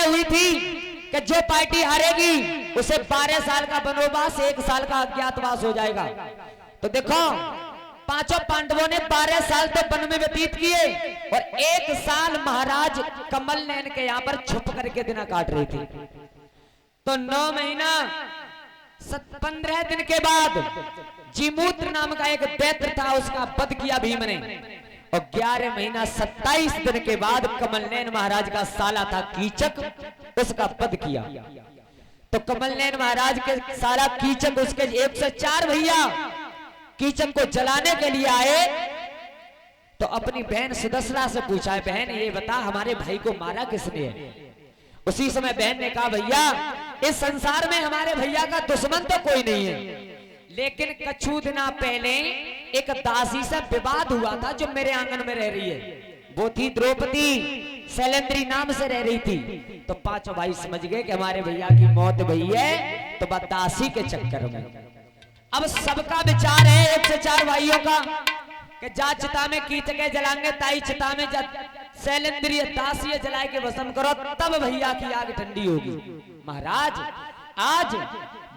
तय हुई थी कि जो पार्टी हारेगी उसे 12 साल का वनवास, 1 साल का अज्ञातवास हो जाएगा। तो देखो पांचों पांडवों ने 12 साल तो वन में व्यतीत किए और 1 साल महाराज कमल नयन के यहाँ पर छुप करके दिन काट रही थी। तो 9 महीना 15 दिन के बाद जीमूत्र नाम का एक दैत्य था, उसका वध किया भीम ने। और 11 महीना 27 दिन के बाद कमल नयन महाराज का साला था कीचक, उसका वध किया। तो कमल नयन महाराज के साला कीचक उसके 104 भैया कीचक को जलाने के लिए आए। तो अपनी बहन सुदर्शना से पूछा, बहन ये बता हमारे भाई को मारा किसने है? उसी समय बहन ने कहा, भैया इस संसार में हमारे भैया का दुश्मन तो कोई नहीं है, लेकिन कछु दिना पहले एक दासी से विवाद हुआ था जो मेरे आंगन में रह रही है। वो थी द्रौपदी, शैलेंद्री नाम से रह रही थी। तो पांचों भाई समझ गए कि हमारे भैया की मौत भई है, तो बस दासी के चक्कर में। अब सबका विचार है 104 भाइयों का कि जा चिता में कीचके जलाएंगे, ताई चिता में शैलेंद्री दासी जलाए के भस्म करो, तब भैया की आग ठंडी होगी। महाराज आज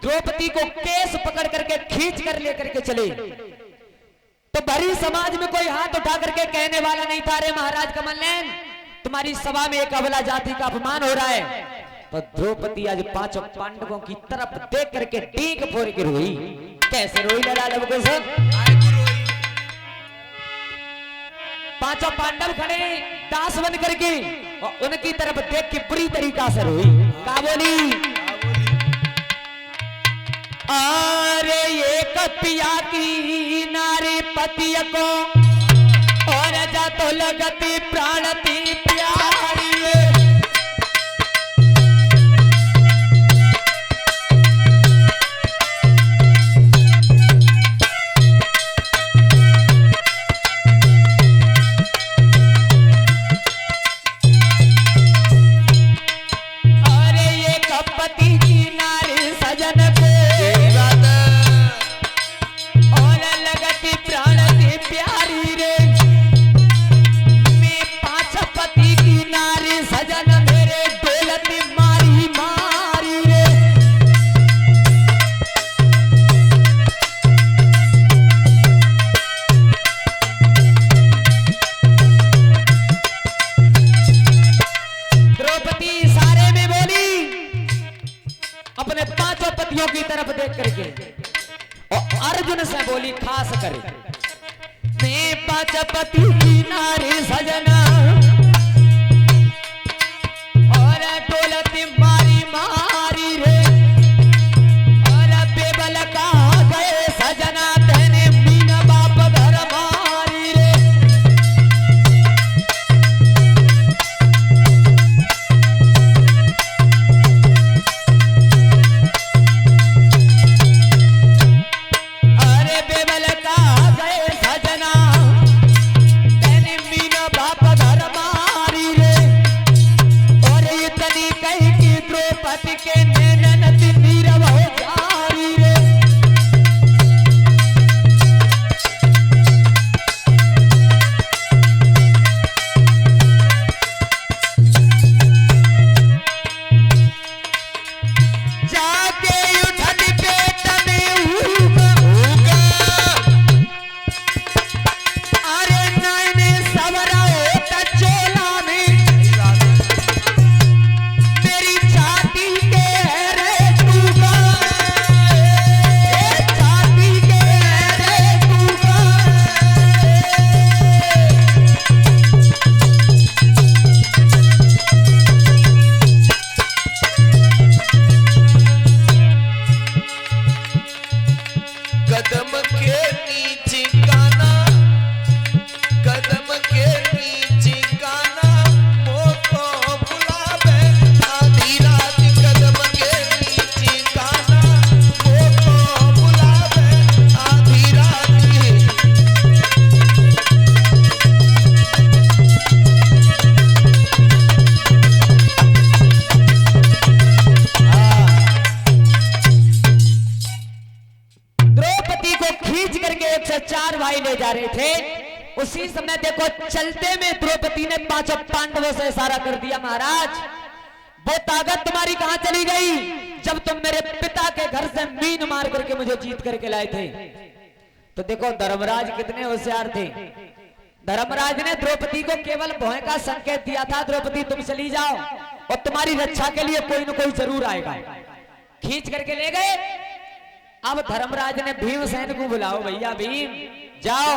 द्रौपदी को केस पकड़ करके खींच कर लेकर के चले, तो भरी समाज में कोई हाथ उठा करके कहने वाला नहीं था, अरे महाराज कमल नयन तुम्हारी सभा में एक अबला जाति का अपमान हो रहा है। तो द्रौपदी आज पांचों पांडवों की तरफ देख करके टीक फोड़ के रोई। कैसे रोई लड़ा जब को सब पांचों पांडव खड़े दास बन करके और उनकी तरफ देख के बुरी तरीका से रोई। का बोली, अरे ये कपिया की नारी पतिया को और जा तो लगती प्राणती प्यारी। की तरफ देख करके और अर्जुन से बोली खास करे, मैं पाचपति की नारी सजना और डोलती मारी मारी रे और बेबल का गए सजना तेने मीना बाप घर मारी रे। उसी समय देखो चलते में द्रौपदी ने पांचों पांडवों से इशारा कर दिया, महाराज वो ताकत तुम्हारी कहां चली गई जब तुम मेरे पिता के घर से मीन मार करके मुझे जीत करके लाए थे। तो देखो धर्मराज कितने होशियार थे। धर्मराज ने द्रौपदी को केवल भय का संकेत दिया था, द्रौपदी तुम चली जाओ और तुम्हारी रक्षा के लिए कोई न कोई जरूर आएगा। खींच करके ले गए। अब धर्मराज ने भीमसेन को बुलाओ, भैया भीम जाओ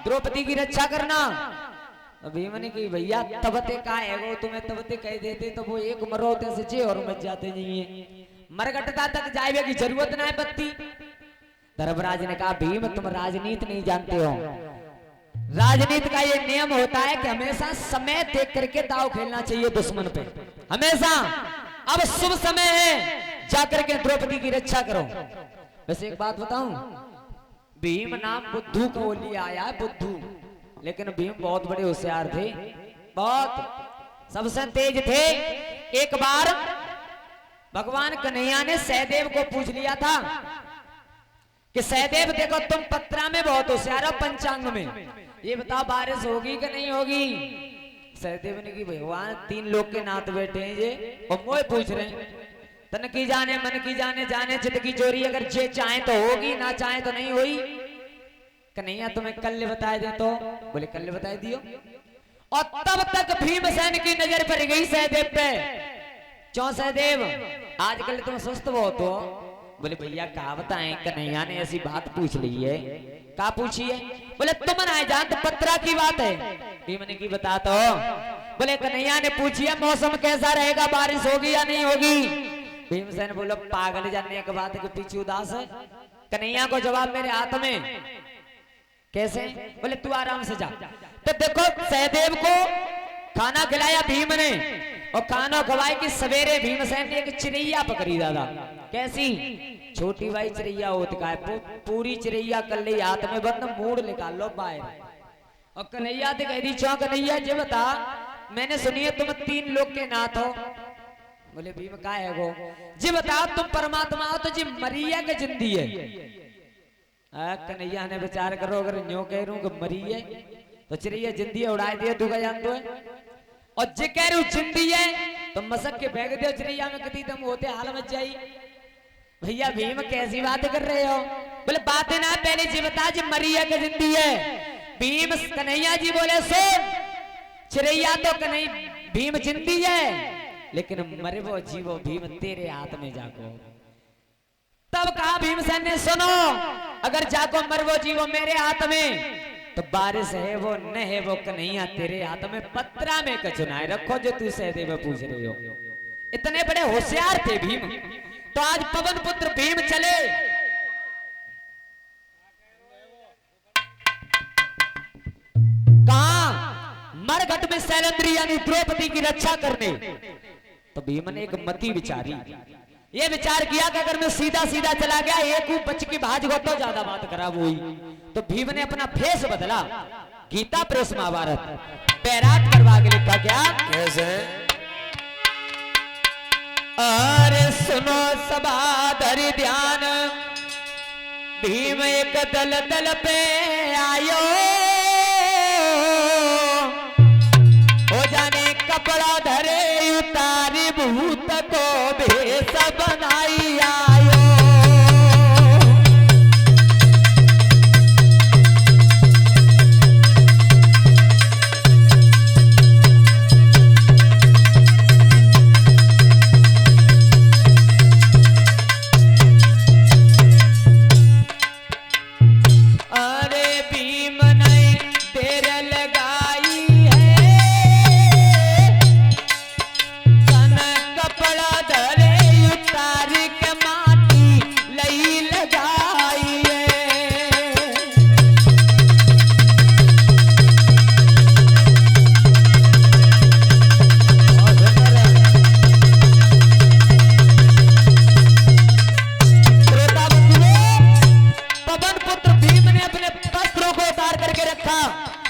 द्रौपदी की रक्षा करना। भीम ने की भैया तबते का है वो, तुम्हें तबते कह देते तो वो एक मरोते से चे और मच जाते नहीं है, मरगटता तक जाए की जरूरत ना है बत्ती। धर्मराज ने कहा भीम तुम राजनीति नहीं जानते हो, राजनीति का ये नियम होता है कि हमेशा समय देख करके दाव खेलना चाहिए दुश्मन पे, हमेशा। अब शुभ समय है, जाकर के द्रौपदी की रक्षा करो। वैसे एक बात बताऊं, भीम नाम बुद्धू को लिए आया है, बुद्धू, लेकिन भीम बहुत बड़े होशियार थे, बहुत सबसे तेज थे। एक बार भगवान कन्हैया ने सहदेव को पूछ लिया था कि सहदेव देखो तुम पत्रा में बहुत होशियार हो, पंचांग में ये बताओ बारिश होगी कि नहीं होगी। सहदेव ने की भगवान 3 लोग के नाथ बैठे हैं ये और मोए पूछ रहे हैं, तन की जाने मन की जाने, जाने चित की चोरी, अगर जे चाहे तो होगी ना चाहे तो नहीं हुई। कन्हैया तुम्हें कल बताए दे तो बोले कल बताए दियो। और तब तक भीमसेन की नजर पड़ गई सहदेव पे। क्यों सहदेव आजकल तुम सुस्त बहुत हो। बोले भैया क्या बताएं, कन्हैया ने ऐसी बात पूछ ली है। क्या पूछी है? बोले तुम ना जानते पत्रा की बात है। भीम ने की बता तो। बोले कन्हैया ने पूछी है मौसम कैसा रहेगा, बारिश होगी या नहीं होगी। भीमसेन बोलो पागल जानने के बात के पीछे उदास है। कन्हैया को जवाब मेरे हाथ में। कैसे? बोले तू आराम से जा। तो देखो सहदेव को खाना खिलाया भीम ने और खाना खवाए कि सवेरे भीमसेन ने एक चिड़ैया पकड़ी दादा। कैसी? छोटी भाई चिड़ैया होती का है, पूरी चिड़ैया कर ली हाथ में बंद, मूड निकाल लो बाहर। और कन्हैया कह दी चौ कन्हैया जी बता मैंने सुनी है तुम 3 लोग के नाथ हो। बोले भीम का है वो जी बताओ तुम परमात्मा हो तो जी मरिया के जिंदी है। कन्हैया ने विचार करो अगर न्यो कह रू मरी है तो चिड़ैया जिंदी उड़ाए दिए तू का जान दो है, और जे कह रू जिंदी है तो मसक के फेंक दो चिड़ैया में, कभी तुम होते हाल मच जाई। भैया भीम कैसी बातें कर रहे हो। बोले बातें ना पहले जी बता जी मरिया के जिंदी है। भीम कन्हैया जी बोले सुन चिड़ैया तो कन्हैया भीम जिंदी है लेकिन मरे वो जीवो भीम तेरे हाथ में जाको। तब कहा भीमसेन ने सुनो अगर जाको मरवो जीवो मेरे हाथ में तो बारिश है वो न है वो कन्हैया तेरे हाथ में, पत्रा में कचुनाए रखो जो तू सहदेव पूछ रहे हो। इतने बड़े होशियार थे भीम। तो आज पवन पुत्र भीम चले कहा मरघट में शैलेंद्री यानी द्रौपदी की रक्षा करने। तो भीम ने एक मति विचारी, ये विचार किया कि अगर मैं सीधा सीधा चला गया एक बच की भाज को तो ज्यादा बात खराब हुई। तो भीम ने अपना फेस बदला, गीता प्रेस महाभारत पैराट करवा के लिखा क्या कैसे। अरे सुनो सभा धरि ध्यान भीम एक दल दल पे आयो, हो जाने कपड़ा धरे उतारी भूत को भेष बनाई आयो।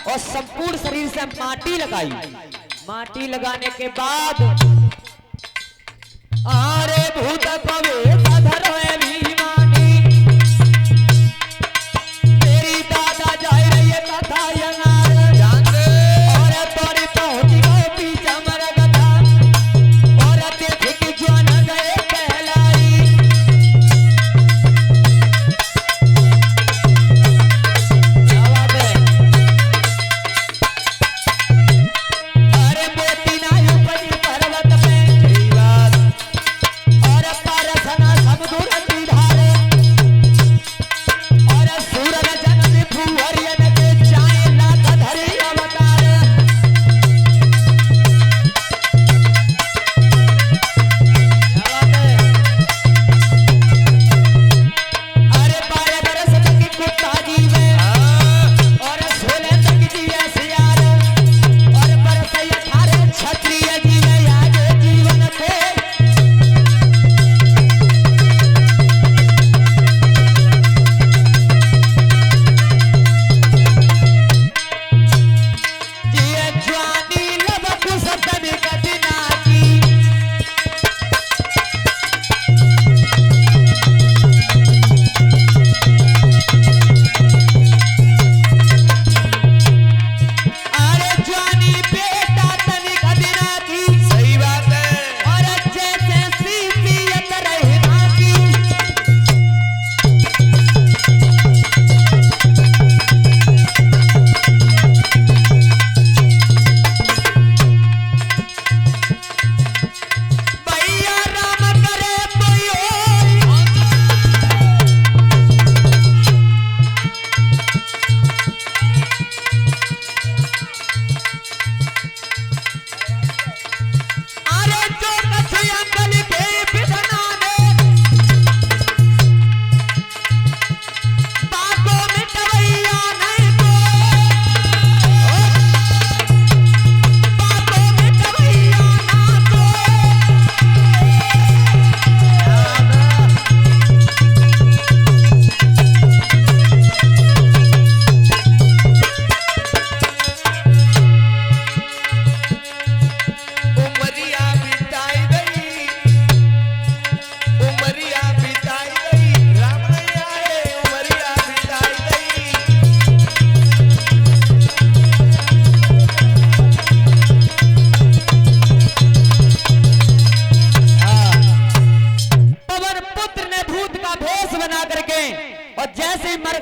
और संपूर्ण शरीर से माटी लगाई। माटी लगाने के बाद अरे भूत कवे धरो भीमानी तेरी दादा जाए रही कथा और तोरी पहुंची गो पीछा मर गधा और देखी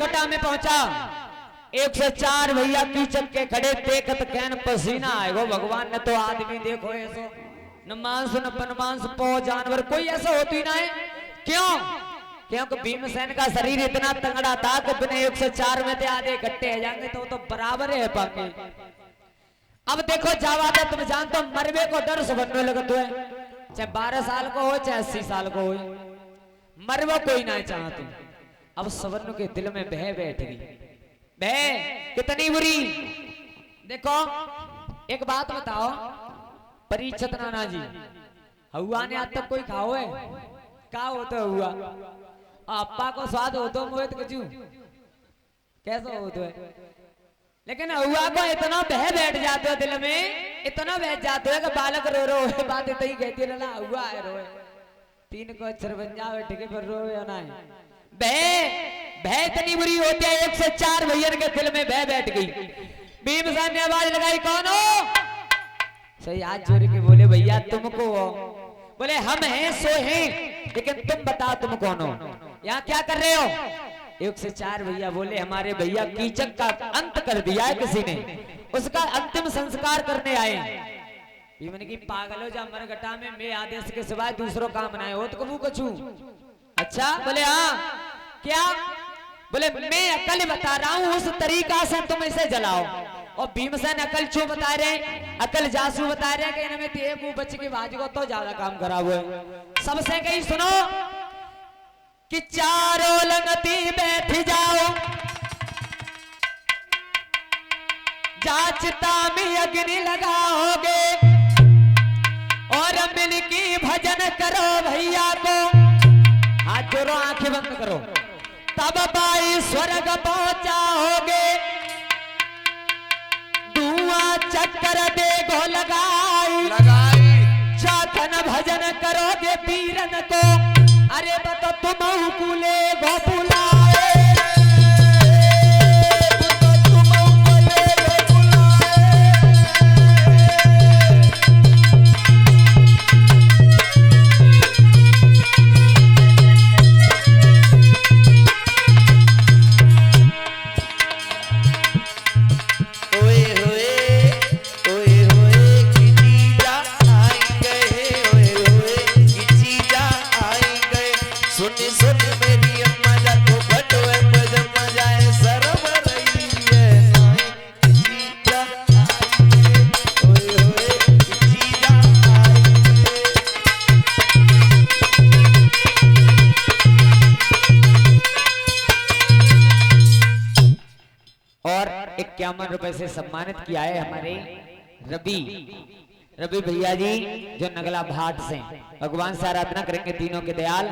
मरघटा में पहुंचा। 104 भैया कीचक के खड़े देखत कैन पसीना आएगो। भगवान ने तो आदमी देखो ऐसो न मांस न बनमांस पो जानवर कोई ऐसा होती ही ना है। क्यों? क्योंकि भीमसेन का शरीर इतना तंगड़ा था कि बिना 104 में थे आधे इकट्ठे हो जाएंगे तो बराबर है पाके। अब देखो जावा दे तुम जानते हो मरवे को डर से बनने लगत है, चाहे 12 साल को हो चाहे 80 साल को हो, मरवा कोई ना चाहते। अब सवर्ण के दिल में बह बैठ गई। बह कितनी बुरी। देखो एक बात बताओ, परीक्षित नाना जी हुआ ने आज तक कोई खाओ है? का होता हुआ अप्पा को स्वाद हो तो मुझे कचू कैसा होता है, लेकिन हुआ को इतना बह बैठ जाते हो दिल में, इतना बैठ जाते हो कि बालक रो रो है बात इतनी कहती है ना हुआ है रोए 3 को अक्षर बन जाओ ठीक पर रोए ना है। बह इतनी बुरी होती है। 104 भैया के दिल में बह बैठ गई। भीमसेन ने आवाज लगाई कौन हो? सही हाथ जोड़ के बोले भैया तुमको हो। बोले हम हैं सो हैं, लेकिन तुम बताओ तुम कौन हो, यहाँ क्या कर रहे हो? 104 भैया बोले हमारे भैया कीचक का अंत कर दिया है किसी ने, उसका अंतिम संस्कार करने आए। भीमन की पागल हो जा मरघटा में मैं आदेश के सिवाय दूसरों काम बनाए हो तो कबू कछू। अच्छा बोले हाँ क्या? बोले मैं अकल बता रहा हूँ उस तरीका से तुम इसे जलाओ। और भीमसेन अकल क्यों बता रहे? अकल जासू बता रहे कि इनमें एक बच्चे की बाजी को तो ज्यादा काम खराब हुए। सबसे कहीं सुनो कि चारों लंगती बैठ जाओ, जाचता में अग्नि लगाओगे और मिलकी भजन करो भैया को। हाथ जोड़ो आंखें बंद करो, तब बाई स्वर्ग पहुंचाओगे। धुआं चक्कर देखो लगाई चाखन भजन करोगे पीरन को। अरे बतो तुम कुले गो बुलाए, और 51 रुपए से सम्मानित किया है हमारे रवि भैया जी जो नगला भाट से। भगवान से आराधना करेंगे तीनों के दयाल।